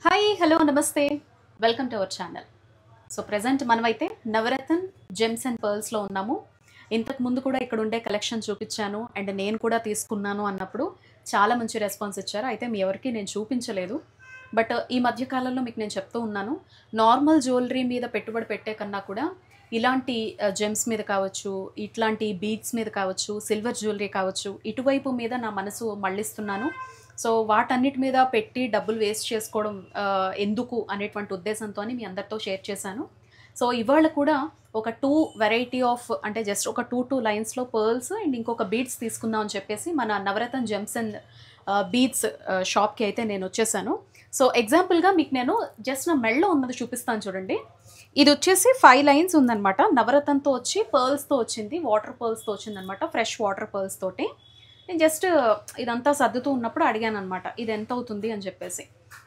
Hi hello నమస్తే welcome to our channel. So present మనమైతే నవరత్న్ Gems and పర్ల్స్లో ఉన్నాము. ఇంతకు ముందు కూడా ఇక్కడ ఉండే కలెక్షన్ చూపించాను అండ్ నేను కూడా తీసుకున్నాను అన్నప్పుడు చాలా మంచి రెస్పాన్స్ ఇచ్చారు. అయితే మీ ఎవరికి నేను చూపించలేదు. బట్ ఈ మధ్యకాలంలో మీకు నేను చెప్తూ ఉన్నాను, నార్మల్ జ్యువెలరీ మీద పెట్టుబడి పెట్టే కన్నా కూడా ఇలాంటి జెమ్స్ మీద కావచ్చు, ఇట్లాంటి బీడ్స్ మీద కావచ్చు, సిల్వర్ జ్యువెలరీ కావచ్చు, ఇటువైపు మీద నా మనసు మళ్ళిస్తున్నాను. సో వాటన్నిటి మీద పెట్టి డబ్బులు వేస్ట్ చేసుకోవడం ఎందుకు అనేటువంటి ఉద్దేశంతో మీ అందరితో షేర్ చేశాను. సో ఇవాళ కూడా ఒక 2 వెరైటీ ఆఫ్ అంటే జస్ట్ ఒక 2 లైన్స్లో పర్ల్స్ అండ్ ఇంకొక బీడ్స్ తీసుకుందాం అని చెప్పేసి మన నవరత్న్ జెమ్స్ అండ్ బీడ్స్ షాప్కి అయితే నేను వచ్చేసాను. సో ఎగ్జాంపుల్గా మీకు నేను జస్ట్ నా మెడలో ఉన్నది చూపిస్తాను చూడండి. ఇది వచ్చేసి 5 లైన్స్ ఉందన్నమాట. నవరత్నంతో వచ్చి పర్ల్స్తో వచ్చింది, వాటర్ పర్ల్స్తో వచ్చిందనమాట, ఫ్రెష్ వాటర్ పర్ల్స్ తోటి. నేను జస్ట్ ఇదంతా సర్దుతూ ఉన్నప్పుడు అడిగాను అనమాట, ఇది ఎంత అవుతుంది అని చెప్పేసి.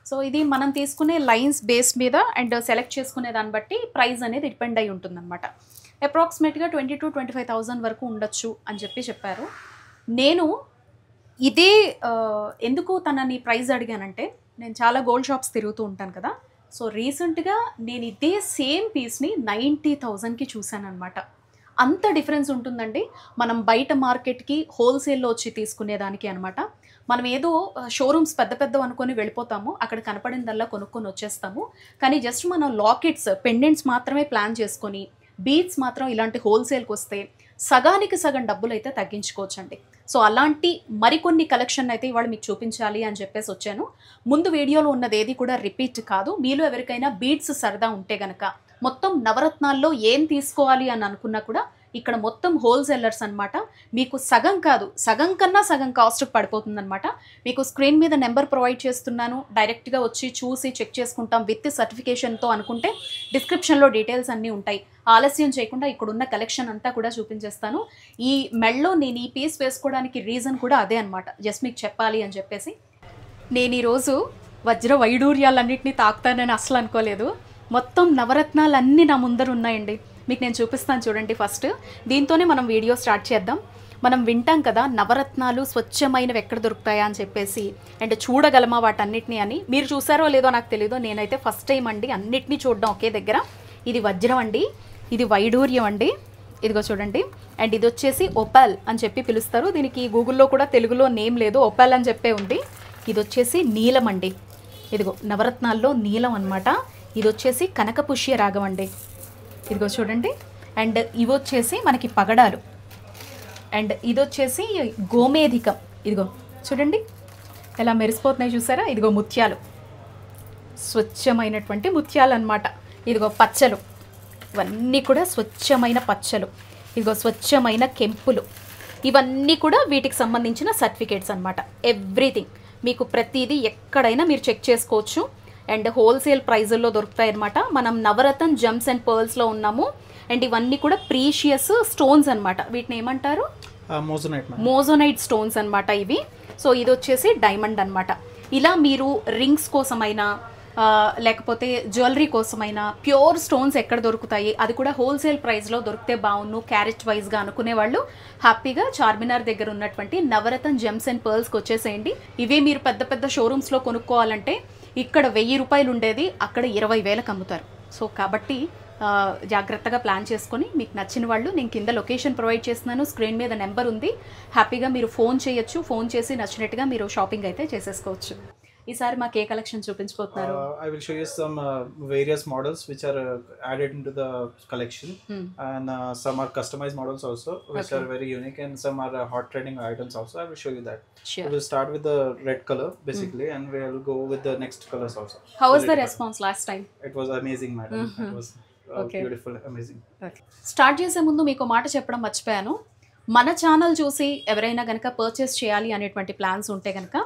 సో ఇది మనం తీసుకునే లైన్స్ బేస్ మీద అండ్ సెలెక్ట్ చేసుకునే దాన్ని బట్టి ప్రైస్ అనేది డిపెండ్ అయి ఉంటుందన్నమాట. అప్రాక్సిమేట్గా 20,000 to 25,000 వరకు ఉండొచ్చు అని చెప్పారు. నేను ఇదే ఎందుకు తనని ప్రైస్ అడిగానంటే, నేను చాలా గోల్డ్ షాప్స్ తిరుగుతూ ఉంటాను కదా. సో రీసెంట్గా నేను ఇదే సేమ్ పీస్ని 90,000కి చూశాను అనమాట. అంత డిఫరెన్స్ ఉంటుందండి మనం బయట మార్కెట్కి హోల్సేల్లో వచ్చి తీసుకునేదానికి అనమాట. మనం ఏదో షోరూమ్స్ పెద్ద పెద్ద అనుకొని వెళ్ళిపోతాము, అక్కడ కనపడిందల్లా కొనుక్కొని వచ్చేస్తాము. కానీ జస్ట్ మనం లాకెట్స్, పెండెంట్స్ మాత్రమే ప్లాన్ చేసుకొని బీడ్స్ మాత్రం ఇలాంటి హోల్సేల్కి వస్తే సగానికి సగం డబ్బులు అయితే తగ్గించుకోవచ్చండి. సో అలాంటి మరికొన్ని కలెక్షన్ అయితే ఇవాళ మీకు చూపించాలి అని చెప్పేసి వచ్చాను. ముందు వీడియోలో ఉన్నది ఏది కూడా రిపీట్ కాదు. మీలో ఎవరికైనా బీడ్స్ సరదా ఉంటే గనక మొత్తం నవరత్నాల్లో ఏం తీసుకోవాలి అని అనుకున్నా కూడా ఇక్కడ మొత్తం హోల్సేలర్స్ అనమాట. మీకు సగం కాదు, సగం కన్నా సగం కాస్ట్కి పడిపోతుందన్నమాట. మీకు స్క్రీన్ మీద నెంబర్ ప్రొవైడ్ చేస్తున్నాను, డైరెక్ట్గా వచ్చి చూసి చెక్ చేసుకుంటాం విత్ సర్టిఫికేషన్తో అనుకుంటే డిస్క్రిప్షన్లో డీటెయిల్స్ అన్నీ ఉంటాయి. ఆలస్యం చేయకుండా ఇక్కడున్న కలెక్షన్ అంతా కూడా చూపించేస్తాను. ఈ మెడలో నేను ఈ పీస్ వేసుకోవడానికి రీజన్ కూడా అదే అనమాట, జస్ట్ మీకు చెప్పాలి అని చెప్పేసి. నేను ఈరోజు వజ్ర వైడూర్యాలన్నింటినీ తాకుతానని అసలు అనుకోలేదు. మొత్తం నవరత్నాలన్నీ నా ముందర ఉన్నాయండి, మీకు నేను చూపిస్తాను చూడండి. ఫస్ట్ దీంతోనే మనం వీడియో స్టార్ట్ చేద్దాం. మనం వింటాం కదా నవరత్నాలు స్వచ్ఛమైనవి ఎక్కడ దొరుకుతాయా అని చెప్పేసి, అండ్ చూడగలమా వాటన్నిటిని అని. మీరు చూసారో లేదో నాకు తెలీదు, నేనైతే ఫస్ట్ టైం అండి అన్నిటినీ చూడడం ఒకే దగ్గర. ఇది వజ్రం అండి, ఇది వైడూర్యం అండి, ఇదిగో చూడండి. అండ్ ఇది వచ్చేసి ఒపాల్ అని చెప్పి పిలుస్తారు. దీనికి గూగుల్లో కూడా తెలుగులో నేమ్ లేదు, ఒపాల్ అని చెప్పే ఉంది. ఇది వచ్చేసి నీలం అండి, ఇదిగో నవరత్నాల్లో నీలం అనమాట. ఇది వచ్చేసి కనకపుష్య రాగం అండి, ఇదిగో చూడండి. అండ్ ఇవి వచ్చేసి మనకి పగడాలు. అండ్ ఇది వచ్చేసి గోమేధికం, ఇదిగో చూడండి ఎలా మెరిసిపోతున్నాయి చూసారా. ఇదిగో ముత్యాలు, స్వచ్ఛమైనటువంటి ముత్యాలు అనమాట. ఇదిగో పచ్చలు, ఇవన్నీ కూడా స్వచ్ఛమైన పచ్చలు. ఇదిగో స్వచ్ఛమైన కెంపులు, ఇవన్నీ కూడా వీటికి సంబంధించిన సర్టిఫికేట్స్ అనమాట. ఎవ్రీథింగ్ మీకు ప్రతిదీ ఎక్కడైనా మీరు చెక్ చేసుకోవచ్చు. అండ్ హోల్సేల్ ప్రైజుల్లో దొరుకుతాయి అనమాట. మనం నవరత్న్ జెమ్స్ అండ్ పర్ల్స్లో ఉన్నాము. అండ్ ఇవన్నీ కూడా ప్రీషియస్ స్టోన్స్ అనమాట. వీటిని ఏమంటారు? మోజోనైట్ స్టోన్స్ అనమాట ఇవి. సో ఇది వచ్చేసి డైమండ్ అనమాట. ఇలా మీరు రింగ్స్ కోసమైనా లేకపోతే జ్యువెలరీ కోసమైనా ప్యూర్ స్టోన్స్ ఎక్కడ దొరుకుతాయి, అది కూడా హోల్సేల్ ప్రైస్లో దొరికితే బాగున్ను క్యారెట్ వైజ్గా అనుకునే వాళ్ళు హ్యాపీగా చార్మినార్ దగ్గర ఉన్నటువంటి నవరత్న్ జెమ్స్ అండ్ పర్ల్స్కి వచ్చేసేయండి. ఇవే మీరు పెద్ద పెద్ద షోరూమ్స్లో కొనుక్కోవాలంటే ఇక్కడ 1000 రూపాయలు ఉండేది అక్కడ 20,000కి అమ్ముతారు. సో కాబట్టి జాగ్రత్తగా ప్లాన్ చేసుకొని మీకు నచ్చిన వాళ్ళు, నేను కింద లొకేషన్ ప్రొవైడ్ చేస్తున్నాను, స్క్రీన్ మీద నెంబర్ ఉంది, హ్యాపీగా మీరు ఫోన్ చేయొచ్చు. ఫోన్ చేసి నచ్చినట్టుగా మీరు షాపింగ్ అయితే చేసేసుకోవచ్చు. ఈసారి మాకు ఏ collection చూపించబోతున్నారు? I will show you some various models which are added into the collection, and some are customized models also which are very unique, and some are hot trending items also. I will show you that. Sure. We will start with the red color basically, and we will go with the next colors also. How was the response last time? It was amazing, madam. It was beautiful, amazing. Start చేసే ముందు మీకు మాట చెప్పడం మర్చిపోయాను. మన channel చూసి ఎవరైనా కనుక పర్చేస్ చేయాలి అనేటువంటి ప్లాన్స్ ఉంటే కనుక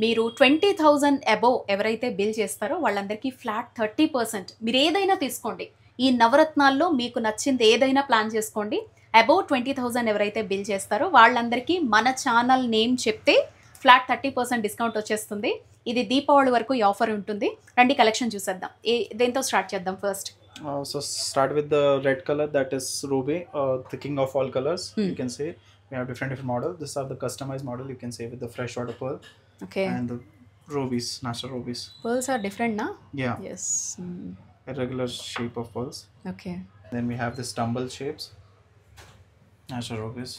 మీరు 20,000 అబోవ్ ఎవరైతే బిల్ చేస్తారో వాళ్ళందరికీ ఫ్లాట్ 30% మీరు ఏదైనా తీసుకోండి. ఈ నవరత్నాల్లో మీకు నచ్చింది ఏదైనా ప్లాన్ చేసుకోండి. అబోవ్ 20,000 ఎవరైతే బిల్ చేస్తారో వాళ్ళందరికీ మన ఛానల్ నేమ్ చెప్తే ఫ్లాట్ 30% డిస్కౌంట్ వచ్చేస్తుంది. ఇది దీపావళి వరకు ఈ ఆఫర్ ఉంటుంది. రండి కలెక్షన్ చూసేద్దాం. దేంతో స్టార్ట్ చేద్దాం first? So start with the red color, that is ruby, the king of all colors. You can say we have different models. These are the customized model, you can say, with the freshwater pearl. Okay. And the rubies, natural rubies. Pearls are different, na? Yeah, Yes. irregular shape of pearls. Okay. Then we have this tumble shapes, natural rubies.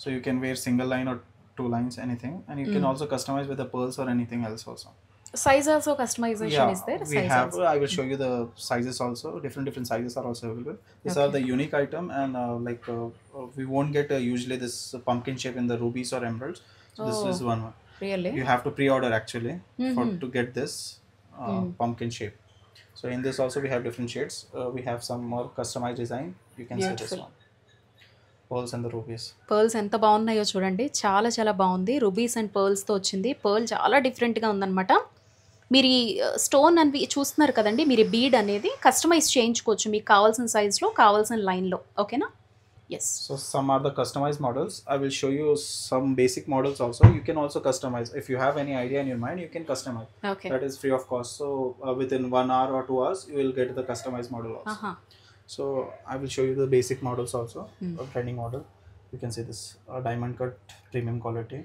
So you can wear single line or two lines, anything, and you can also customize with the pearls or anything else also. Size also customization is there? We Size have. also. I will show you the sizes also. Different sizes are also available. These are Okay. the unique item, and we won't get usually this pumpkin shape in the rubies or emeralds. So this is one. Really? You have to pre-order actually for to get this pumpkin shape. So in this also we have different shades. We have some more customized design. You can see this Beautiful. one. Pearls and the rubies. Pearls ఎంత బాగున్నాయో చూడండి, చాలా చాలా బాగుంది. Rubies and పర్ల్స్తో వచ్చింది. Pearl చాలా డిఫరెంట్గా ఉందన్నమాట. మీరు ఈ స్టోన్ అని చూస్తున్నారు కదండి, మీరు ఈ బీడ్ అనేది కస్టమైజ్ చేయించుకోవచ్చు మీకు కావాల్సిన సైజులో, కావాల్సిన లైన్లో. ఓకేనా? Yes. So some are the customized models. I will show you some basic models also. You can also customize. If you have any idea in your mind, you can customize. Okay. That is free of cost. So within 1 hour or 2 hours, you will get the customized model also. So I will show you the basic models also. A trending model. You can see this diamond cut premium quality.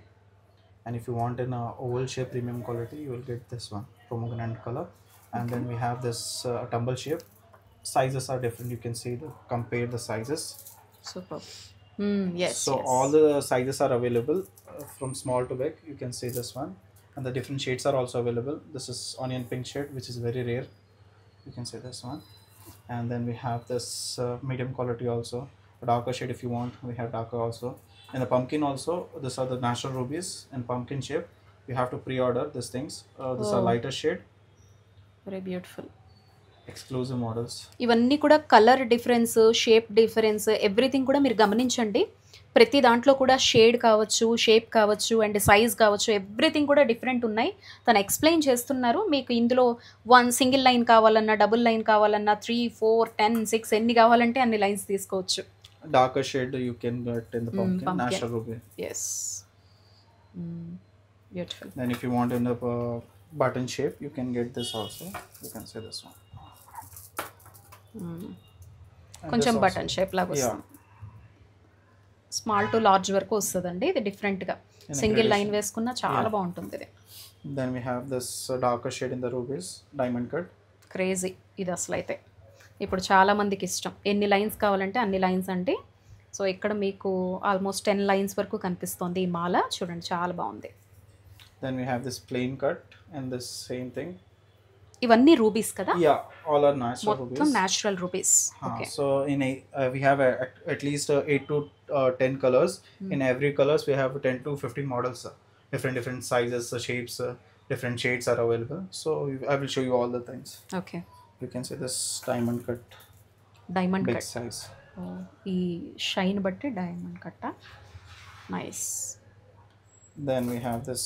And if you want an oval shape premium quality, you will get this one, pomegranate color. And then we have this tumble shape. Sizes are different. You can see compare the sizes. Super. Yes. So all the sizes are available from small to big. You can see this one, and the different shades are also available. This is onion pink shade, which is very rare. You can see this one, and then we have this medium quality also. A darker shade if you want, we have darker also. And the pumpkin also. These are the natural rubies in pumpkin shape. You have to pre-order these things. These are lighter shade. Very beautiful. Exclusive models. ఇవన్నీ కూడా colour difference, shape difference, everything కూడా మీరు గమనించండి. ప్రతి దాంట్లో కూడా shade కావచ్చు, shape కావచ్చు, అండ్ సైజ్ కావచ్చు, ఎవ్రీథింగ్ కూడా డిఫరెంట్ ఉన్నాయి. తను ఎక్స్ప్లెయిన్ చేస్తున్నారు. మీకు ఇందులో 1 సింగిల్ లైన్ కావాలన్నా, డబుల్ లైన్ కావాలన్నా, 3, 4, 10, 6 ఎన్ని కావాలంటే అన్ని లైన్స్ తీసుకోవచ్చు. Darker shade you can get in the pumpkin. Natural ruby. Yes. Beautiful. Then if you want in the button shape, you can get this also. You can say this one. And కొంచెం this button also. Shape లాగా వస్తుంది. Small to large వరకు వస్తుందండి. ఇది డిఫరెంట్గా single line వేసుకున్నా చాలా బాగుంటుంది ఇది. Then we have this darker shade in the rubies, diamond cut. Crazy ఇది అసలు అయితే. ఇప్పుడు చాలామందికి ఇష్టం. ఎన్ని లైన్స్ కావాలంటే అన్ని లైన్స్ అండి. సో ఇక్కడ మీకు ఆల్మోస్ట్ 10 లైన్స్ వరకు కనిపిస్తుంది ఈ మాల. చూడండి చాలా బాగుంది. Then we have this plain cut and this same thing. ఇవన్నీ రూబీస్ కదా? Yeah, all are natural మొత్తం rubies. Natural rubies. Okay. So we have at least 8 to 10 colors. In every colors we have 10 to 15 models. Different sizes, shapes, different shades are available. So I will show you all the things. Okay. You can see this diamond cut, diamond big cut. size. ఈ shine బట్టి diamond కట్ట. Nice. Then we have this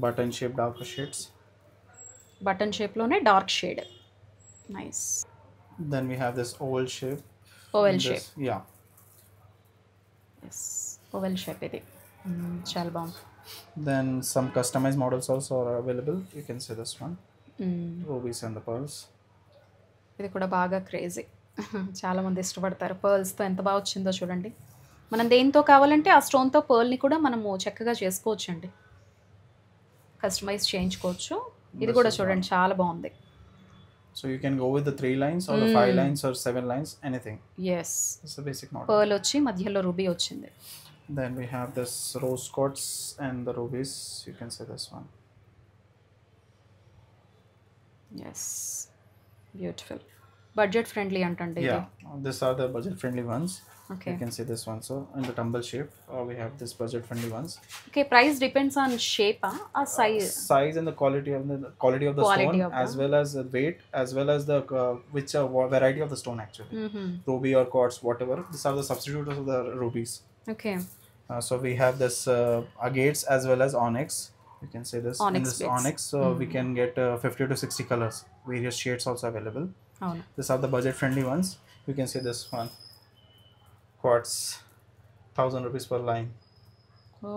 button shape darker shades. Button షేప్లోనే dark shade. Nice. Then we have this oval shape. Oval This- shape. Yeah. Yes. Oval shape ఇది. చాలా బాగుంది. Then some customized models also are available. You can see this one, rubies and the pearls. ఇది కూడా బాగా crazy. చాలామంది ఇష్టపడతారు. పర్ల్స్తో ఎంత బాగా వచ్చిందో చూడండి. మనం దేంతో కావాలంటే ఆ స్టోన్తో పర్ల్ని కూడా మనము చక్కగా చేసుకోవచ్చండి, కస్టమైజ్ చేయించుకోవచ్చు. ఇది కూడా చూడండి చాలా బాగుంది. So you can go with the 3 lines or the 5 lines or 7 lines, anything. Yes. It's the basic model. Pearl వచ్చి మధ్యలో రూబీ వచ్చింది. Then we have this rose quartz and the rubies. You can see this one. Yes. Beautiful. Budget friendly అంటండి ఇది. Yeah, these are the budget friendly ones. Okay. You can see this one. So in the tumble shape, we have this budget friendly ones. Okay. Price depends on shape, ఆ size. Size and the quality of the Quality stone, of as well as the weight, as well as the which variety of the stone actually. Ruby or quartz, whatever. These are the substitutes of the rubies. Okay. So we have this agates as well as onyx. You can say this. Onyx In this bits. onyx, so we can get 50 to 60 colors. Various shades also available. అవును. These are the budget friendly ones. You can see this one. Quartz, 1000 rupees per line. Oh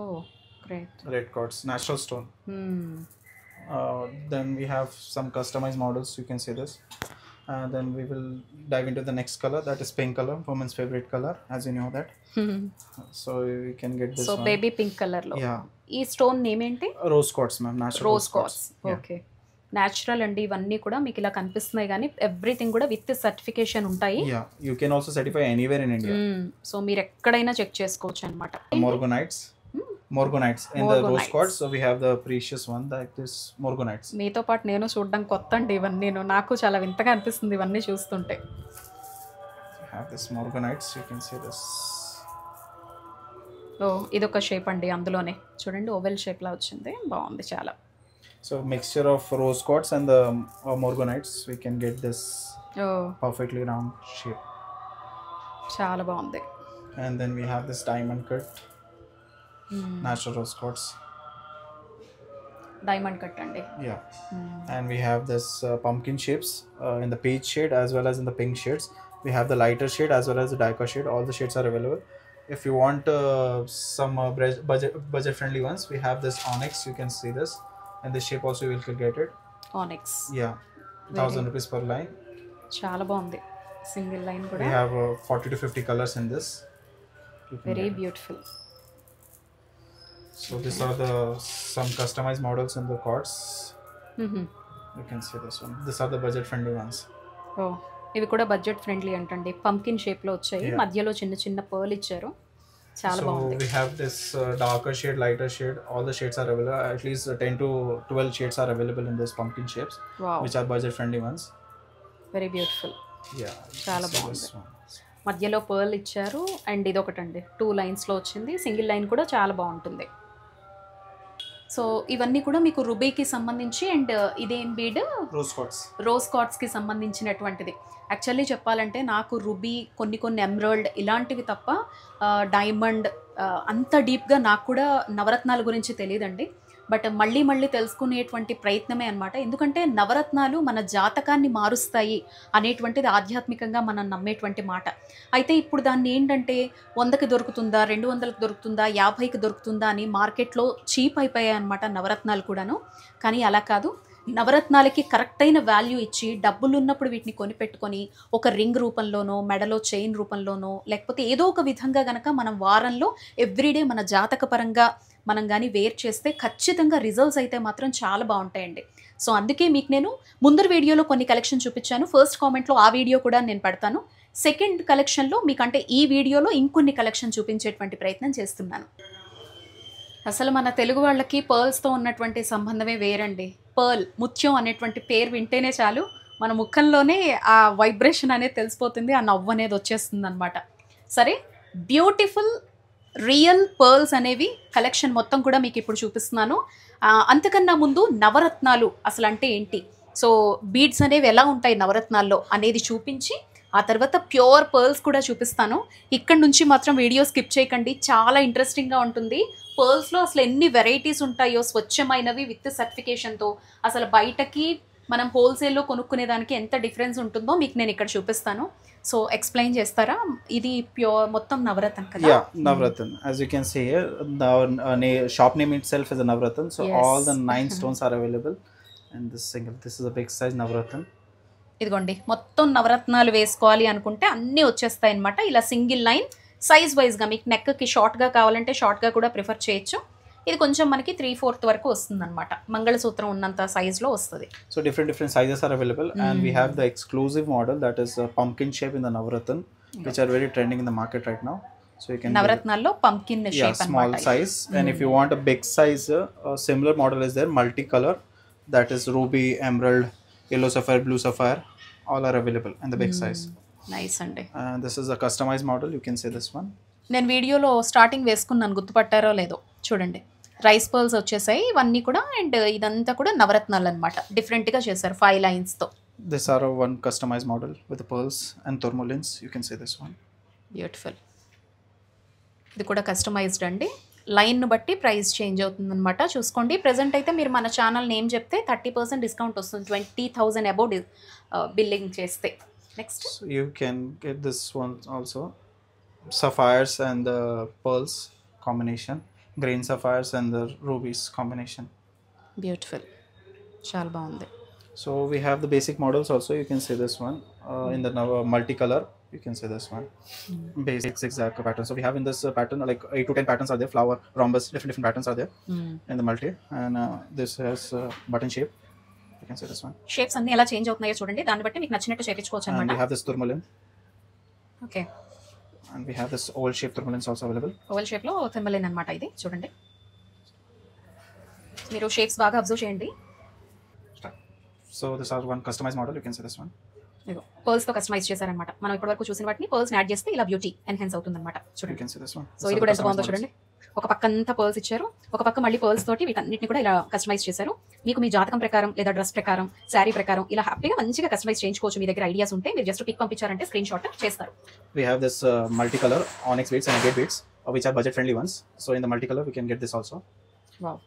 great. Red quartz, natural stone. Then we have some customized models. You can see this. Then we will dive into the next color. That is pink color, women's favorite color, as you know that. So we can get this so one. Baby pink కలర్లో Yeah. ఈ stone name ఏంటి? Rose quartz, ma'am. Natural rose rose quartz. Quartz. Okay, natural అండి ఇవన్నీ కూడా మీకు ఇలా కనిపిస్తున్నాయి, కానీ ఎవ్రీథింగ్ కూడా విత్ సర్టిఫికేషన్ ఉంటాయి. Yeah, you can also certify anywhere in India. So మీరు ఎక్కడైనా చెక్ చేసుకోవచ్చు అనమాట. Morganites. Morganites. In the rose quartz, so we have the precious one, like this Morganites. మీతో పాటు నేను చూడడం కొత్త అండి ఇవన్నీ, నాకు చాలా వింతగా అనిపిస్తుంది ఇవన్నీ చూస్తుంటే. We have this Morganites, you can see this. ఓ ఇదొక షేప్ అండి, అందులోనే చూడండి ఓవెల్ షేప్ లా వచ్చింది, బాగుంది చాలా. So mixture of rose quartz and the Morganites, we can get this oh perfectly round shape. చాలా బాగుంది. And then we have this diamond cut, natural rose quartz. Diamond cut అండి. Yeah. And we have this pumpkin shapes in the peach shade as well as in the pink shades. We have the lighter shade as well as the darker shade. All the shades are available. If you want some budget friendly ones, we have this onyx. You can see this, and this shape also you will get it. Onyx. Yeah, 1,000 rupees per line. చాలా బాగుంది, single line కూడా. We have 40 to 50 colors in this. Very beautiful. So these are some customized models in the quartz. You can see this one. These are the budget friendly ones. ఓ ఇవి కూడా budget friendly అంటండి, pumpkin shape లో వచ్చాయి, మధ్యలో చిన్న చిన్న pearl ఇచ్చారు, చాలా బాగుంది. So we have this darker shade, lighter shade. All the shades are available. At least 10 to 12 shades are available in this pumpkin shapes, which are budget friendly ones. Very beautiful. Yeah, చాలా బాగుంది. మధ్యలో pearl ఇచ్చారు, and ఇది ఒకటండి 2 lines లో వచ్చింది, single line కూడా చాలా బాగుంటుంది. సో ఇవన్నీ కూడా మీకు రుబీకి సంబంధించి, అండ్ ఇదేం బీడ్? రోజ్ క్వార్ట్స్కి సంబంధించినటువంటిది. యాక్చువల్లీ చెప్పాలంటే నాకు రుబీ, కొన్ని ఎమరాల్డ్ ఇలాంటివి తప్ప డైమండ్ అంత డీప్గా నాకు కూడా నవరత్నాల గురించి తెలియదండి. బట్ మళ్ళీ తెలుసుకునేటువంటి ప్రయత్నమే అనమాట. ఎందుకంటే నవరత్నాలు మన జాతకాన్ని మారుస్తాయి అనేటువంటిది ఆధ్యాత్మికంగా మనం నమ్మేటువంటి మాట. అయితే ఇప్పుడు దాన్ని ఏంటంటే 100కి దొరుకుతుందా, 200కి దొరుకుతుందా, 50కి దొరుకుతుందా అని మార్కెట్లో చీప్ అయిపోయాయి అనమాట నవరత్నాలు కూడాను. కానీ అలా కాదు, నవరత్నాలకి కరెక్ట్ అయిన వాల్యూ ఇచ్చి డబ్బులు ఉన్నప్పుడు వీటిని కొనిపెట్టుకొని ఒక రింగ్ రూపంలోనో, మెడలో చైన్ రూపంలోనో, లేకపోతే ఏదో ఒక విధంగా గనక మనం వారంలో ఎవ్రీడే మన జాతక పరంగా మనం కానీ వేర్ చేస్తే ఖచ్చితంగా రిజల్ట్స్ అయితే మాత్రం చాలా బాగుంటాయండి. సో అందుకే మీకు నేను ముందర వీడియోలో కొన్ని కలెక్షన్ చూపించాను, ఫస్ట్ కామెంట్లో ఆ వీడియో కూడా నేను పెడతాను. సెకండ్ కలెక్షన్లో మీకంటే ఈ వీడియోలో ఇంకొన్ని కలెక్షన్ చూపించేటువంటి ప్రయత్నం చేస్తున్నాను. అసలు మన తెలుగు వాళ్ళకి పర్ల్స్తో ఉన్నటువంటి సంబంధమే వేరండి. పర్ల్, ముత్యం అనేటువంటి పేరు వింటేనే చాలు మన ముఖంలోనే ఆ వైబ్రేషన్ అనేది తెలిసిపోతుంది, ఆ నవ్వు అనేది వచ్చేస్తుంది అనమాట. సరే, బ్యూటిఫుల్ రియల్ పర్ల్స్ అనేవి కలెక్షన్ మొత్తం కూడా మీకు ఇప్పుడు చూపిస్తున్నాను. అంతకన్నా ముందు నవరత్నాలు అసలు అంటే ఏంటి, సో బీడ్స్ అనేవి ఎలా ఉంటాయి నవరత్నాల్లో అనేది చూపించి ఆ తర్వాత ప్యూర్ పర్ల్స్ కూడా చూపిస్తాను. ఇక్కడ నుంచి మాత్రం వీడియో స్కిప్ చేయకండి, చాలా ఇంట్రెస్టింగ్గా ఉంటుంది. పర్ల్స్లో అసలు ఎన్ని వెరైటీస్ ఉంటాయో, స్వచ్ఛమైనవి విత్ సర్టిఫికేషన్తో, అసలు బయటకి మనం హోల్సేల్లో కొనుక్కునేదానికి ఎంత డిఫరెన్స్ ఉంటుందో మీకు నేను ఇక్కడ చూపిస్తాను. సో ఎక్స్ప్లెయిన్ చేస్తారా? ఇది ప్యూర్ మొత్తం నవరత్న కదా? Yeah, Navratna. As you can see here, the shop name itself is a Navratna. So Yes. all the 9 stones are available. And this is a big size Navratna. ఇదిగోండి, మొత్తం నవరత్నాలు వేసుకోవాలి అనుకుంటే అన్నీ వచ్చేస్తాయి అనమాట. ఇలా సింగిల్ లైన్ సైజ్ వైజ్గా మీకు నెక్కి షార్ట్గా కావాలంటే షార్ట్గా కూడా ప్రిఫర్ చేయొచ్చు. ఇది కొంచెం మనకి 3/4 వరకు వస్తుంది అనమాట, మంగళసూత్రం ఉన్నంత సైజ్లో వస్తుంది. So different sizes are available. And we have the exclusive model that is a pumpkin shape in the Navratna, which are very trending in the market right now. So you can నవరత్నాల్లో pumpkin shape small అన్నమాట. size. And if you want a big size, a similar model is there, multicolor, that is ruby, emerald, yellow sapphire, blue sapphire, all are available in the big size. Nice అండి. And this is a customized model, you can see this one. నేను వీడియోలో starting వేసుకున్నాను, గుర్తుపట్టారో లేదో చూడండి. Rice pearls వచ్చేసాయి ఇవన్నీ కూడా, and ఇదంతా కూడా నవరత్నాలు అనమాట. డిఫరెంట్గా చేశారు 5 లైన్స్తో. This are one customized model with the pearls and tourmalines, you can see this one. Beautiful. ఇది కూడా కస్టమైజ్డ్ అండి, లైన్ను బట్టి ప్రైస్ చేంజ్ అవుతుందన్నమాట. చూసుకోండి. ప్రజెంట్ అయితే మీరు మన ఛానల్ నేమ్ చెప్తే 30% డిస్కౌంట్ వస్తుంది, 20,000 అబౌవ్ బిల్లింగ్ చేస్తే. Next So you can get this one also, sapphires and the pearls combination, green sapphires and the rubies combination. Beautiful, చాలా బాగుంది. So we have the basic models also. You can see this one in the multicolor. You can see this one basic zigzag pattern. So we have in this pattern like 8 to 10 patterns are there. Flower, rhombus, different patterns are there in the multi. And this has button shape. You can see this one. Shapes అన్ని ఎలా change అవుతున్నాయో చూడండి, దాన్ని బట్టి మీకు నచ్చినట్టు చేయించుకోవచ్చు And we అనమాట. have this tourmaline. Okay, And we have this oval shape tourmalines also available. Oval shape లో థర్మలిన్ అనమాట ఇది. చూడండి, మీరు షేప్స్ బాగా అబ్జర్వ్ చేయండి. So this is one customized model. You can see this one. ఇదిగో pearls తో కస్టమైజ్ చేశారనమాట. మనం ఇప్పటివరకు చూసిన వాటిని పర్ల్స్ యాడ్ చేస్తే ఇలా బ్యూటీ ఎన్హాన్స్ అవుతుంది అనమాట. You చూడండి, can see this one. So ఇది కూడా ఎంత బాగుందో చూడండి. ఒక పక్క అంతా పర్ల్స్ ఇచ్చారు, ఒక పక్క మళ్ళీ పర్ల్స్ తోటి వీటన్నిటిని కూడా ఇలా కస్టమైజ్ చేశారు. మీకు మీ జాతకం ప్రకారం లేదా డ్రెస్ ప్రకారం, శారీ ప్రకారం ఇలా హ్యాపీగా మంచిగా కస్టమైజ్ చేయించుకోవచ్చు. మీ దగ్గర ఐడియాస్ ఉంటే మీరు జస్ట్ పిక్ పంపించారంటే స్క్రీన్ షాట్ చేస్తారు. We have this multicolor onyx beads and agate beads, which are budget friendly ones. So in the multicolor we can get this also. Wow,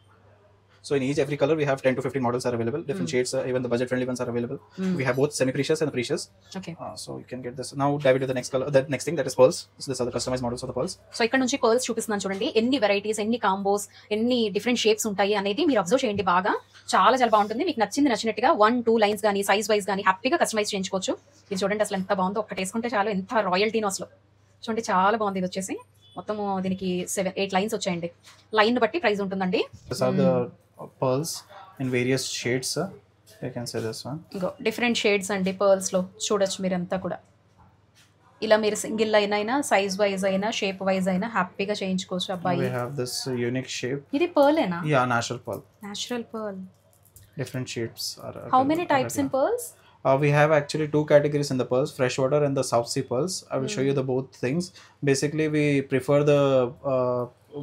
So in each every color we have 10 to 15 models are available. Different shades, even the budget friendly ones are available. We have both semi precious and precious. Okay. So you can get this. Now dive into the next color. The next thing, that is pearls. So these are the customized models of the pearls. So ఇక్కడ నుంచి pearls చూపిస్తున్నాను చూడండి. ఎన్ని varieties, ఎన్ని combos, ఎన్ని different shapes ఉంటాయి అనేది మీరు అబ్జర్వ్ చేయండి బాగా. చాలా చాలా బాగుంటుంది. మీకు నచ్చినట్టుగా 1-2 లైన్స్ కానీ సైజ్ వైజ్ కానీ హ్యాపీగా కస్టమైజ్ చేయించుకోవచ్చు. ఇది చూడండి అసలు ఎంత బాగుందో. ఒక్కటి వేసుకుంటే చాలు, ఎంత రాయల్టీనో అసలు. చూడండి చాలా బాగుంది. ఇది వచ్చేసి మొత్తం దీనికి 7-8 లైన్స్ వచ్చాయండి. లైన్ బట్టి ప్రైస్ ఉంటుందండి. These are the pearls in various shades. You can see this one. ఇంకో డిఫరెంట్ షేడ్స్ అండి పర్ల్స్ లో. చూడొచ్చు మీరంతా కూడా. ఇలా మీరు సింగిల్ లైన్ అయినా, సైజ్ వైజ్ అయినా, షేప్ వైజ్ అయినా హ్యాపీగా చేయించుకోవచ్చు. అబ్బాయి, We have this unique shape. ఇది పర్లేనా? Yeah, natural pearl. Natural pearl. Different shapes are. How many types in pearls? We have actually 2 categories in the pearls: freshwater and the South Sea pearls. I will show you the both things. Basically, we prefer the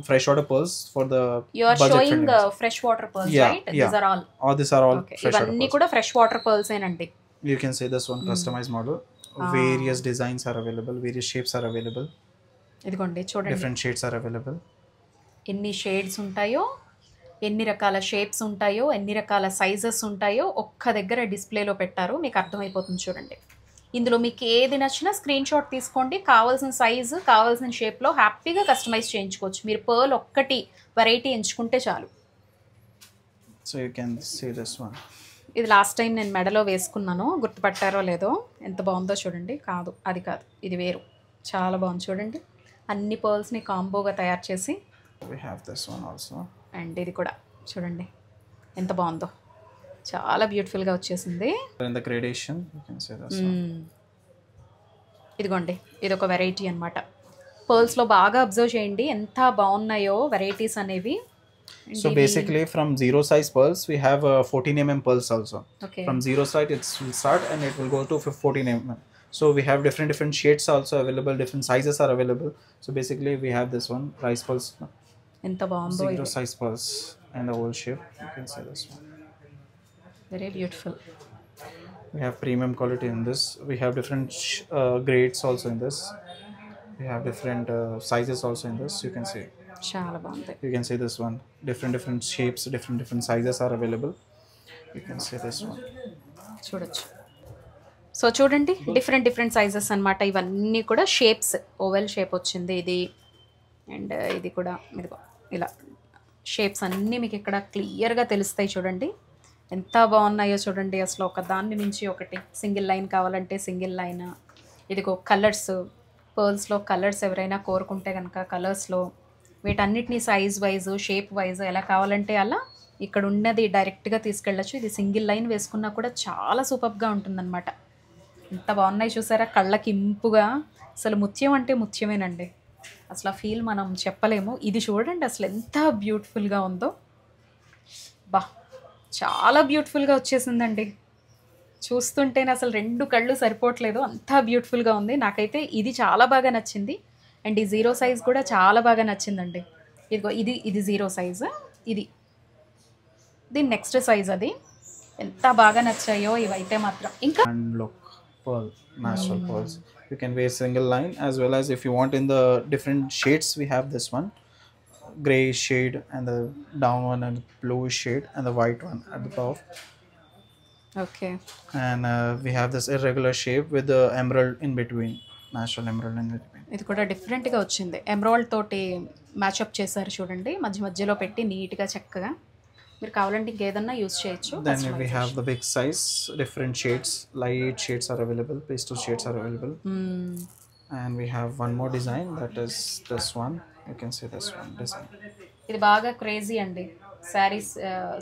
freshwater pearls for the You are budget showing friendly. fresh water pearls, Yeah, right? yeah. These are all. All these are all Okay. freshwater ఇవన్నీ pearls. కూడా fresh water pearls ఏనండి. You can see this one customized model. Various designs are available. Various shapes are available. ఇదిగోండి చూడండి Different shades are available. ఎన్ని shades ఉంటాయో, ఎన్ని రకాల shapes ఉంటాయో, ఎన్ని రకాల సైజెస్ ఉంటాయో ఒక్క దగ్గర డిస్ప్లేలో పెట్టారు. మీకు అర్థమైపోతుంది చూడండి. ఇందులో మీకు ఏది నచ్చినా స్క్రీన్ షాట్ తీసుకోండి. కావాల్సిన సైజు, కావాల్సిన షేప్లో హ్యాపీగా కస్టమైజ్ చేయించుకోవచ్చు. మీరు పర్ల్ ఒక్కటి వెరైటీ ఎంచుకుంటే చాలు. So you can see this one. ఇది లాస్ట్ టైం నేను మెడలో వేసుకున్నాను, గుర్తుపట్టారో లేదో. ఎంత బాగుందో చూడండి. కాదు, అది కాదు, ఇది వేరు. చాలా బాగుంది చూడండి. అన్ని పర్ల్స్ని కాంబోగా తయారు చేసి. We have this one also. And ఇది కూడా చూడండి ఎంత బాగుందో. చాలా బ్యూటిఫుల్గా వచ్చేసింది. In the gradation, you can see this one. ఇదిగోండి, ఇది ఒక వెరైటీ అనమాట. పర్ల్స్లో బాగా అబ్జర్వ్ చేయండి ఎంత బాగున్నాయో వెరైటీస్ అనేవి. So basically from zero size pearls we have 14 mm pearls also. Okay. From zero size it will start and it will go to 14 mm. So we have different shades also available, different sizes are available. So basically we have this one rice pearls, ఎంత బాగుందో. zero size pearls and the oval shape. You can see this one. Very beautiful. We have premium quality in this. We have different grades also in this. We have different sizes also in this. You can see. చాలా బాగుంది. You can see this one. Different shapes, different sizes are available. You can see this one. చూడొచ్చు. So చూడండి different sizes అనమాట. ఇవన్నీ కూడా shapes. Oval shape వచ్చింది ఇది, and ఇది కూడా ఇదిగో ఇలా షేప్స్ అన్నీ మీకు ఇక్కడ క్లియర్గా తెలుస్తాయి. చూడండి ఎంత బాగున్నాయో చూడండి. అసలు ఒక దాన్ని నుంచి ఒకటి. సింగిల్ లైన్ కావాలంటే సింగిల్ లైన్. ఇదిగో కలర్స్, పర్ల్స్లో కలర్స్ ఎవరైనా కోరుకుంటే కనుక కలర్స్లో వీటన్నిటిని సైజ్ వైజ్, షేప్ వైజ్ ఎలా కావాలంటే అలా ఇక్కడ ఉన్నది డైరెక్ట్గా తీసుకెళ్ళచ్చు. ఇది సింగిల్ లైన్ వేసుకున్నా కూడా చాలా సూపర్గా ఉంటుందన్నమాట. ఎంత బాగున్నాయి చూసారా, కళ్ళకి ఇంపుగా. అసలు ముత్యం అంటే ముత్యమేనండి. అసలు ఆ ఫీల్ మనం చెప్పలేము. ఇది చూడండి అసలు ఎంత బ్యూటిఫుల్గా ఉందో. బా, చాలా బ్యూటిఫుల్గా వచ్చేసిందండి. చూస్తుంటేనే అసలు 2 కళ్ళు సరిపోవట్లేదు, అంతా బ్యూటిఫుల్గా ఉంది. నాకైతే ఇది చాలా బాగా నచ్చింది. అండ్ ఈ జీరో సైజ్ కూడా చాలా బాగా నచ్చిందండి. ఇదిగో ఇది జీరో సైజ్, ఇది దీని నెక్స్ట్ సైజ్. అది ఎంత బాగా నచ్చాయో ఇవైతే మాత్రం. ఇంకా And look, pearl, natural pearls. You can wear single line as well as if you want in the different shades. We have this one, gray shade and the down one and blue shade and the white one at the top. Okay. And we have this irregular shape with the emerald in between, natural emerald in between. ఇది కూడా డిఫరెంట్గా వచ్చింది. Emerald తోటి మ్యాచప్ చేశారు చూడండి, మధ్యలో పెట్టి నీట్గా చక్కగా. మీరు కావాలంటే ఇంకేదన్నా యూస్ చేయొచ్చు. Then we have the big size, different shades, light shades are available, pastel shades are available. And we have one more design, that is this one. You can see this one design. ఇది బాగా crazy అండి. Saris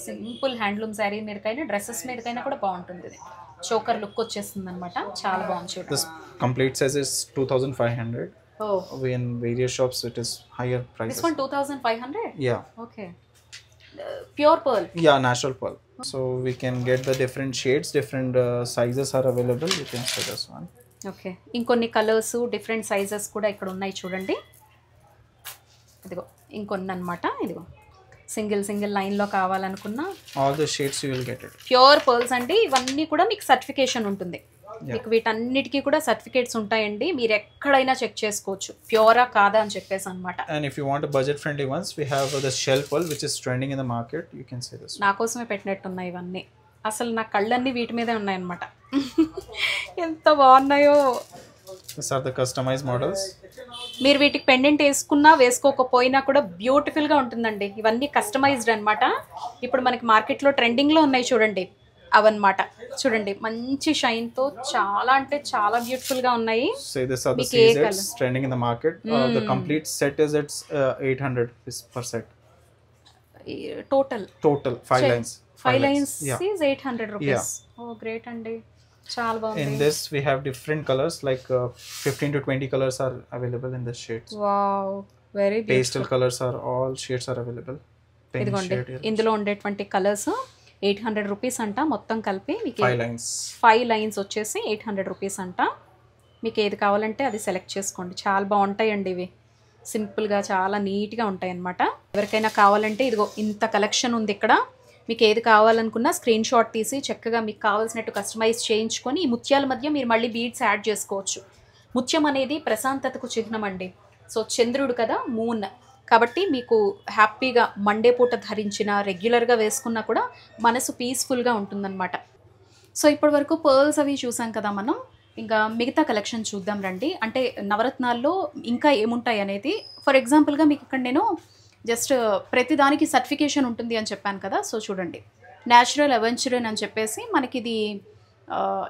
simple handloom sari మీదకైనా dresses మీదకైనా కూడా బాగుంటుంది. ఇది choker look వచ్చేస్తుంది అనమాట. చాలా బాగుంది చూడండి. This complete size is 2500. Oh, In various shops it is higher prices. this one 2500. Yeah. Okay. Pure pearl. Yeah, natural pearl. So we can get the different shades, different sizes are available. You can see this one. Okay, ఇంకొన్ని colours different sizes కూడా ఇక్కడ ఉన్నాయి చూడండి. ఇదిగో ఇంకొన్ని అనమాట. ఇదిగో single లైన్లో కావాలనుకున్నా All the shades you will get it. Pure pearls అండి. ఇవన్నీ కూడా మీకు సర్టిఫికేషన్ ఉంటుంది. మీకు వీటన్నిటికీ కూడా సర్టిఫికేట్స్ ఉంటాయండి. మీరు ఎక్కడైనా చెక్ చేసుకోవచ్చు ప్యూరా కాదా అని చెప్పేసి అనమాట. And if you want a budget friendly ones, we have the shell pearl which is trending in the market. You can see this one. నా కోసమే పెట్టినట్టున్నాయి ఇవన్నీ. అసలు నా కళ్ళన్నీ వీటి మీదే ఉన్నాయన్నమాట. ఎంత బాగున్నాయో. These are the customized models. మీరు వీటికి పెండెంట్ వేసుకున్నా వేసుకోకపోయినా కూడా బ్యూటిఫుల్గా ఉంటుందండి. ఇవన్నీ కస్టమైజ్డ్ అనమాట. ఇప్పుడు మనకి మార్కెట్లో ట్రెండింగ్లో ఉన్నాయి చూడండి, అవన్నమాట. చూడండి మంచి షైన్తో చాలా అంటే చాలా బ్యూటిఫుల్గా ఉన్నాయి. Say these are the CZs trending in the market. The complete set is it's 800 rupees per set. Total 5 lines. 5 lines is 800 rupees. Oh, great అండి, చాలా బాగుంది. In this we have different colors, like 15 to 20 colors are available in this shades. Wow, very beautiful. Pastel colors are all shades are available. Pink ఇదిగోండి shade here. ఇందులో ఉండేటువంటి colours 800 rupees అంట. మొత్తం కలిపి మీకు 5 lines. 5 lines వచ్చేసి 800 rupees అంట. మీకు ఏది కావాలంటే అది సెలెక్ట్ చేసుకోండి. చాలా బాగుంటాయండి ఇవి. సింపుల్గా చాలా నీట్గా ఉంటాయి అన్నమాట. ఎవరికైనా కావాలంటే ఇదిగో ఇంత కలెక్షన్ ఉంది ఇక్కడ. మీకు ఏది కావాలనుకున్నా స్క్రీన్ షాట్ తీసి చక్కగా మీకు కావాల్సినట్టు కస్టమైజ్ చేయించుకొని ఈ ముత్యాల మధ్య మీరు మళ్ళీ బీడ్స్ యాడ్ చేసుకోవచ్చు. ముత్యం అనేది ప్రశాంతతకు చిహ్నం అండి. సో చంద్రుడు కదా, మూన్, కాబట్టి మీకు హ్యాపీగా మండే పూట ధరించిన రెగ్యులర్గా వేసుకున్నా కూడా మనసు పీస్ఫుల్గా ఉంటుందన్నమాట. సో ఇప్పటి వరకు పర్ల్స్ అవి చూసాం కదా మనం. ఇంకా మిగతా కలెక్షన్ చూద్దాం రండి. అంటే నవరత్నాల్లో ఇంకా ఏముంటాయి అనేది. ఫర్ ఎగ్జాంపుల్గా మీకు ఇక్కడ నేను జస్ట్ ప్రతిదానికి సర్టిఫికేషన్ ఉంటుంది అని చెప్పాను కదా. సో చూడండి, న్యాచురల్ అవెంచరన్ అని చెప్పేసి మనకి ఇది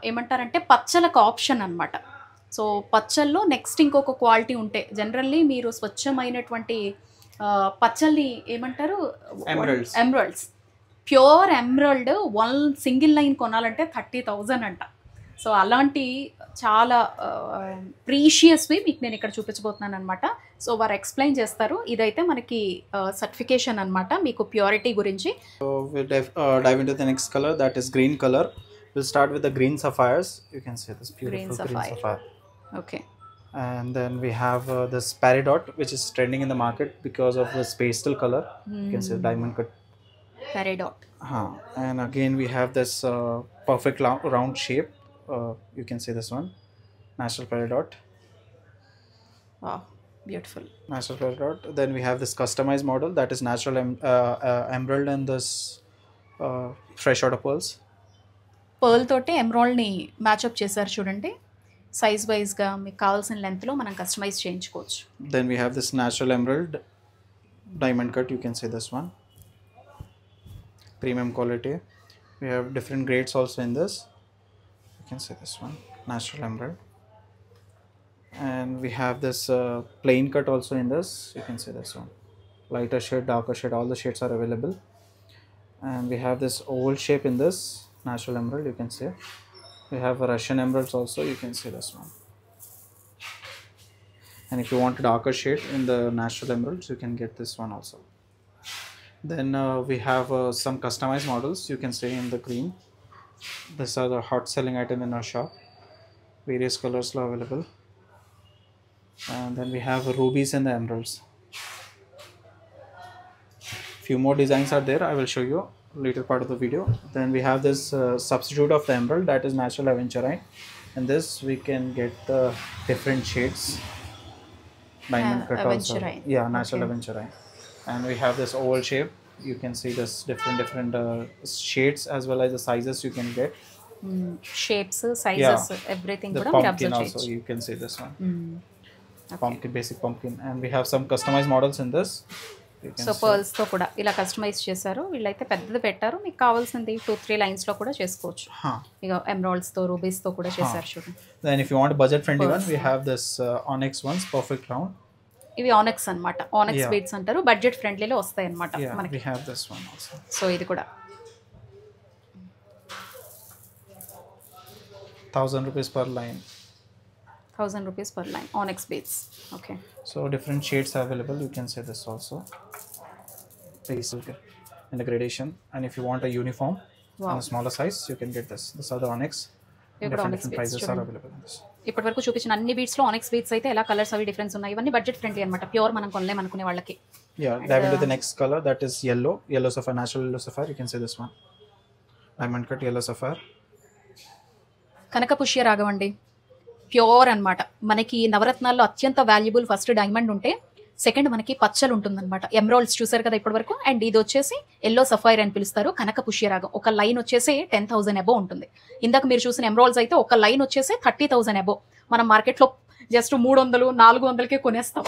ఏమంటారంటే పచ్చలకు ఆప్షన్ అనమాట. సో పచ్చల్లో నెక్స్ట్ ఇంకొక క్వాలిటీ ఉంటే జనరల్లీ మీరు స్వచ్ఛమైనటువంటి పచ్చల్ని ఏమంటారు, emeralds, pure emerald 1 single line కొనాలంటే 30,000 అంట. సో అలాంటి చాలా ప్రీషియస్వి మీకు నేను ఇక్కడ చూపించబోతున్నాను అనమాట. సో వారు ఎక్స్ప్లెయిన్ చేస్తారు. ఇదైతే మనకి సర్టిఫికేషన్ అనమాట మీకు ప్యూరిటీ గురించి. So we'll dive into the next color, that is green color. We'll start with the green sapphires. You can see this beautiful green sapphire. Okay. And then we have this peridot, which is trending in the market because of this pastel color. You can see diamond cut. Peridot. And again we have this perfect round shape. You can see this one, natural peridot. Wow, beautiful. Natural peridot. Then we have this customized model, that is natural emerald and this fresh water pearls. Pearl తోటి ఎమరాల్డ్ని మ్యాచ్అప్ చేశారు చూడండి. Size వైజ్గా మీకు కావాల్సిన లెంత్లో మనం customise చేయించుకోవచ్చు. Then we have this natural emerald diamond cut. You can see this one, premium quality. We have different grades also in this. You can see this one, natural emerald. And we have this plain cut also in this. You can see this one, lighter shade, darker shade, all the shades are available. And we have this oval shape in this natural emerald. You can see we have a Russian emeralds also. You can see this one. And if you want a darker shade in the natural emeralds, you can get this one also. Then we have some customized models. You can see in the green. These are the hot selling item in our shop. Various colors are available. And then we have rubies and the emeralds. Few more designs are there. I will show you later part of the video. Then we have this substitute of the emerald, that is natural aventurine. And this we can get the different shades. Diamond cut also. Yeah, natural aventurine. And we have this oval shape. You can see this different shades as well as the sizes you can get. Shapes, sizes, everything. The pumpkin also, you can see this one. Okay. Pumpkin, basic pumpkin. And we have some customized models in this. You can so see. పర్ల్స్తో కూడా ఇలా customise చేశారు. వీళ్ళైతే పెద్దది పెట్టారు, మీకు కావాల్సింది 2-3 లైన్స్లో కూడా చేసుకోవచ్చు. Huh. ఇక ఎమరాల్డ్స్తో రూబీస్తో కూడా చేశారు చూడండి. Then if you want a budget friendly one, Pearls. we have this onyx ones, perfect round. ఇవి ఆనెక్స్ అనమాట, ఆనెక్స్ Yeah. బీడ్స్ అంటారు, బడ్జెట్ ఫ్రెండ్లీలో వస్తాయి అనమాట Yeah, మనకి. we have this one also. So ఇది కూడా 1000 rupees per line. 1000 rupees per line ఆనెక్స్ beads. Okay, So different shades are available. You can say this also. Please look at in the gradation. And if you want a uniform Wow. and a smaller size, you can get this. These are the onyx. Here Different, onyx different beads, prices are chudandi. available in this. ఇప్పటి వరకు చూపించిన అన్ని బీడ్స్లో ఆనెక్స్ beads అయితే ఎలా colours అవి difference ఉన్నాయి. ఇవన్నీ budget friendly అనమాట, ప్యూర్ మనం కొనలేం అనుకునే వాళ్ళకి. Yeah, dive into the next color. That is yellow. Yellow sapphire, natural yellow sapphire. You can say this one. Diamond cut yellow sapphire. కనక పుష్య రాగం అండి, ప్యూర్ అనమాట. మనకి నవరత్నాల్లో అత్యంత వాల్యుబుల్ ఫస్ట్ డైమండ్ ఉంటే సెకండ్ మనకి పచ్చలు ఉంటుందన్నమాట. ఎమరాల్డ్స్ చూసారు కదా ఇప్పటి వరకు. అండ్ ఇది వచ్చేసి ఎల్లో సఫైర్ అని పిలుస్తారు, కనక పుష్యరాగం. ఒక లైన్ వచ్చేసి 10,000 అబో ఉంటుంది. ఇందాక మీరు చూసిన ఎమరాల్డ్స్ అయితే ఒక లైన్ వచ్చేసి 30,000 అబో. మనం మార్కెట్లో జస్ట్ 300-400కే కొనేస్తాం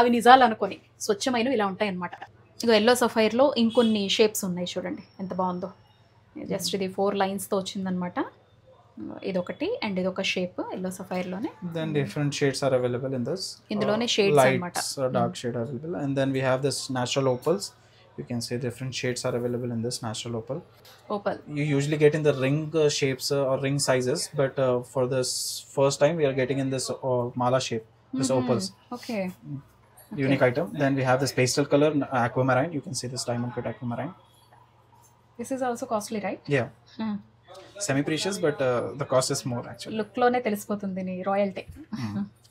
అవి నిజాలు అనుకొని. స్వచ్ఛమైన ఇలా ఉంటాయి అనమాట. ఇక ఎల్లో సఫైర్లో ఇంకొన్ని షేప్స్ ఉన్నాయి చూడండి ఎంత బాగుందో. జస్ట్ ఇది 4 లైన్స్తో వచ్చిందనమాట. ఇదొకటి అండ్ ఇదొక షేప్ ఎల్లో సఫైర్లోనే. Then different shades are available in this. ఇందులోనే shades అన్నమాట. Lights, dark shade are available. And then we have this natural opals. You can say different shades are available in this natural opal. Opal. You usually get in the ring shapes or ring sizes, but for this first time we are getting in this mala shape, this opals. Okay, Unique item. Then we have this pastel color aquamarine. You can see this diamond cut aquamarine. This is also costly right? Yeah, semi precious, but the cost is more actually. లుక్లోనే తెలిసిపోతుంది నీ royalty.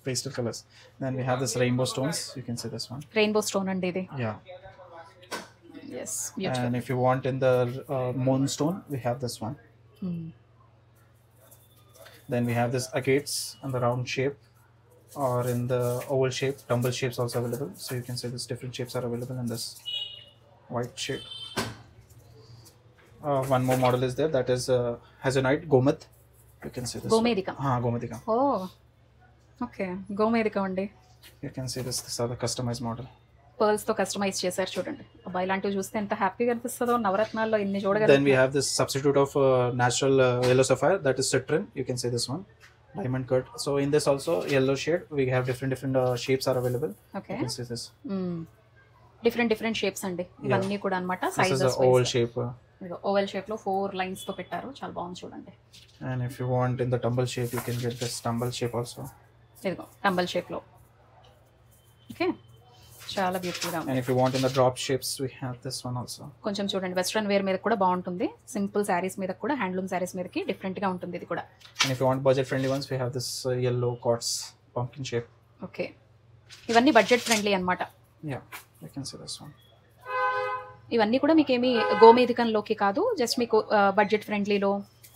Pastel colors. Then we have this rainbow stones. You can see this one. Rainbow stone అండి ఇది. Yeah. Yes, beautiful. And if you want in the moonstone, we have this one. Then we have this agates in the round shape or in the oval shape. Tumble shapes also available. So you can see this different shapes are available in this white shape. One more model is there. That is Hazonite Gomath. You can see this. గోమేదికం. Gomathika. ఓ okay, గోమేదికం అండి. You can see this. This are the customized model. పర్ల్స్తో customise చేశారు చూడండి. అబ్బాయి ఇలాంటివి చూస్తే ఎంత హ్యాపీగా అనిపిస్తుందో నవరత్నాల్లో ఇన్ని Then చూడగలం. we have this substitute of natural yellow sapphire. That is citron. You can see this one. Diamond cut. So in this also yellow shade, we have different shapes are available. Okay, You can see this. Different shapes అండి ఇవన్నీ కూడా అనమాట. This is sizes the oval shape. Oval షేప్లో 4 లైన్స్తో పెట్టారు, చాలా బాగుంది చూడండి. And if you want in the tumble shape, you can get this tumble shape also. ఇదిగో టంబల్ షేప్లో. ఓకే, చాలా బ్యూటిఫుల్గా ఉంది. And if you want in the drop shapes, we have this one also. కొంచెం చూడండి వెస్ట్రన్ వేర్ మీద కూడా బాగుంటుంది, సింపుల్ శారీస్ మీద కూడా, హ్యాండ్లూమ్ శారీస్ మీదకి డిఫరెంట్గా ఉంటుంది ఇది కూడా. And if you want budget friendly ones, we have this yellow quartz pumpkin shape. Okay, ఇవన్నీ బడ్జెట్ ఫ్రెండ్లీ అనమాట. Yeah, you can see this one. ఇవన్నీ కూడా మీకు ఏమి గోమేధికంలోకి కాదు, జస్ట్ మీకు బడ్జెట్ ఫ్రెండ్లీలో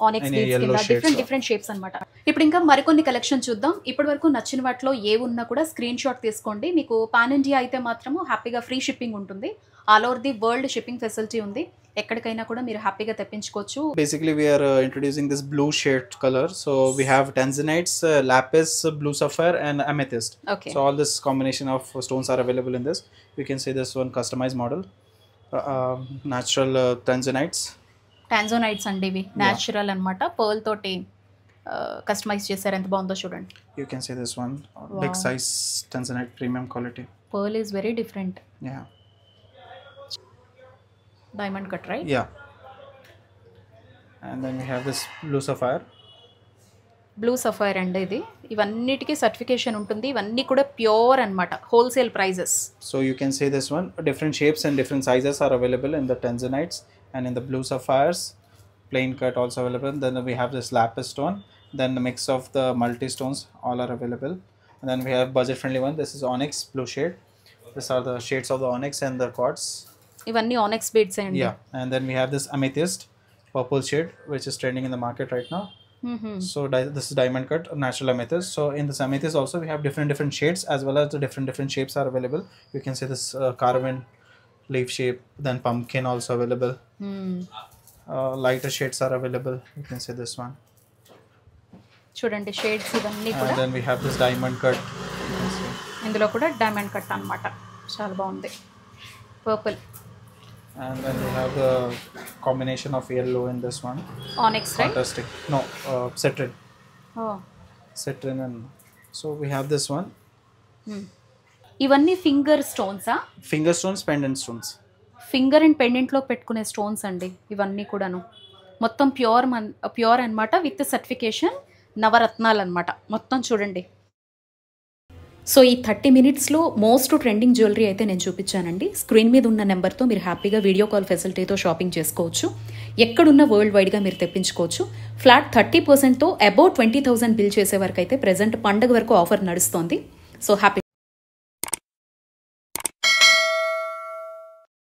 ఆనెక్స్ Any బీడ్స్ yellow కింద shades డిఫరెంట్ షేప్స్ అనమాట. ఇప్పుడు ఇంకా మరికొన్ని కలెక్షన్ చూద్దాం. ఇప్పటి వరకు నచ్చిన వాటిలో ఏ ఉన్నా కూడా స్క్రీన్ షాట్ తీసుకోండి. మీకు పాన్ ఇండియా అయితే మాత్రము హ్యాపీగా ఫ్రీ షిప్పింగ్ ఉంటుంది. All over the world shipping facility ఉంది. ఎక్కడికైనా కూడా మీరు హ్యాపీగా తెప్పించుకోవచ్చు. Basically, we are introducing this blue shade color. So we have tanzanites, lapis, blue sapphire, and amethyst. Okay, So all this combination of stones are available in this. You can see this one customized model. Natural tanzanites. టాన్జోనైట్స్ అండి ఇవి, natural అనమాట. Pearl తోటి customise చేశారు, ఎంత బాగుందో చూడండి. You can see this one. Big Wow. size tanzanite premium quality. Pearl is very different. Yeah. Diamond cut right? Yeah. And then we have this blue sapphire. Blue sapphire అండి ఇది. ఇవన్నిటికీ certification ఉంటుంది. ఇవన్నీ కూడా ప్యూర్ అనమాట, wholesale prices. So you can see this one. Different shapes and different sizes are available in the tanzanites and in the blue sapphires. Plain cut also available. Then we have this lapis stone. Then the mix of the multi stones all are available. And then we have budget friendly one. This is onyx blue shade. These are the shades of the onyx and the quartz. ఇవన్నీ ఆనెక్స్ beads అండి. Yeah. And then we have this amethyst purple shade, which is trending in the market right now. So this is diamond cut natural amethyst. So in this amethyst also we have different shades as well as the different shapes are available. You can see this carven leaf shape, then pumpkin also available. Lighter shades are available. You can see this one. చూడండి shades ఇవన్నీ And కూడా. then we have this diamond cut. You can see. ఇందులో కూడా diamond cut అన్నమాట, చాలా బాగుంది. Purple. And then we have the combination of yellow in this one. Onyx, right? Fantastic. No, citrin. Oh. Citrin and so we have this one. ఇవన్నీ finger స్టోన్సా? Finger stones, pendant stones. Finger and పెండెంట్లో పెట్టుకునే stones అండి ఇవన్నీ కూడాను. మొత్తం pure అనమాట, with certification, నవరత్నాలు అనమాట మొత్తం. చూడండి. సో ఈ 30 minutesలో మోస్ట్ ట్రెండింగ్ జ్యువెలరీ అయితే నేను చూపించానండి. స్క్రీన్ మీద ఉన్న నెంబర్తో మీరు హ్యాపీగా వీడియో కాల్ ఫెసిలిటీతో షాపింగ్ చేసుకోవచ్చు. ఎక్కడున్న వరల్డ్ వైడ్గా మీరు తెప్పించుకోవచ్చు. ఫ్లాట్ 30%తో అబౌవ్ 20,000 బిల్ చేసే వరకు అయితే ప్రెజెంట్ పండగ వరకు ఆఫర్ నడుస్తోంది. So happy